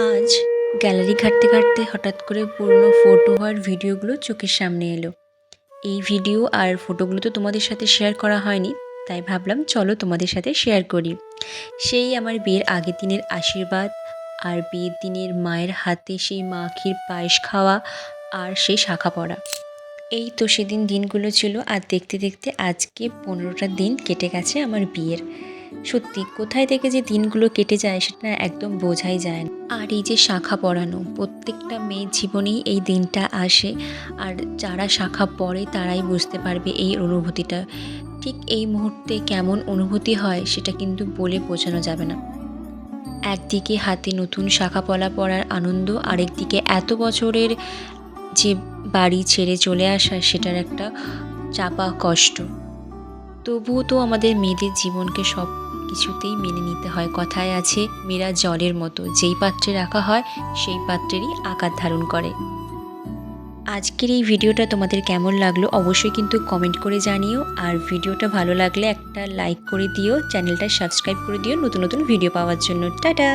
আজ গ্যালারি ঘাঁটতে ঘাঁটতে হঠাৎ করে পুরনো ফটো আর ভিডিওগুলো চোখের সামনে এলো। এই ভিডিও আর ফটোগুলো তো তোমাদের সাথে শেয়ার করা হয়নি, তাই ভাবলাম চলো তোমাদের সাথে শেয়ার করি। সেই আমার বিয়ের আগের দিনের আশীর্বাদ, আর বিয়ের দিনের মায়ের হাতে সেই মাখির পায়েস খাওয়া, আর সেই শাখা পরা। এই তো সেদিন দিনগুলো ছিল, আর দেখতে দেখতে আজকে 15টা দিন কেটে গেছে আমার বিয়ের। সত্যি কোথায় থেকে যে দিনগুলো কেটে যায় সেটা না একদম বোঝাই যায় না। আর এই যে শাখা পরানো, প্রত্যেকটা মেয়ের জীবনেই এই দিনটা আসে, আর যারা শাখা পরে তারাই বুঝতে পারবে এই অনুভূতিটা। ঠিক এই মুহূর্তে কেমন অনুভূতি হয় সেটা কিন্তু বলে বোঝানো যাবে না। একদিকে হাতে নতুন শাখা পলা পরার আনন্দ, আরেকদিকে এত বছরের যে বাড়ি ছেড়ে চলে আসা সেটার একটা চাপা কষ্ট। তবুও তো আমাদের মেয়েদের জীবনকে সব কিছুতেই মেনে নিতে হয়। কথায় আছে, মেয়েরা জলের মতো, যেই পাত্রে রাখা হয় সেই পাত্রেরই আকার ধারণ করে। আজকের এই ভিডিওটা তোমাদের কেমন লাগলো অবশ্যই কিন্তু কমেন্ট করে জানিও, আর ভিডিওটা ভালো লাগলে একটা লাইক করে দিও, চ্যানেলটা সাবস্ক্রাইব করে দিও নতুন নতুন ভিডিও পাওয়ার জন্য। টাটা।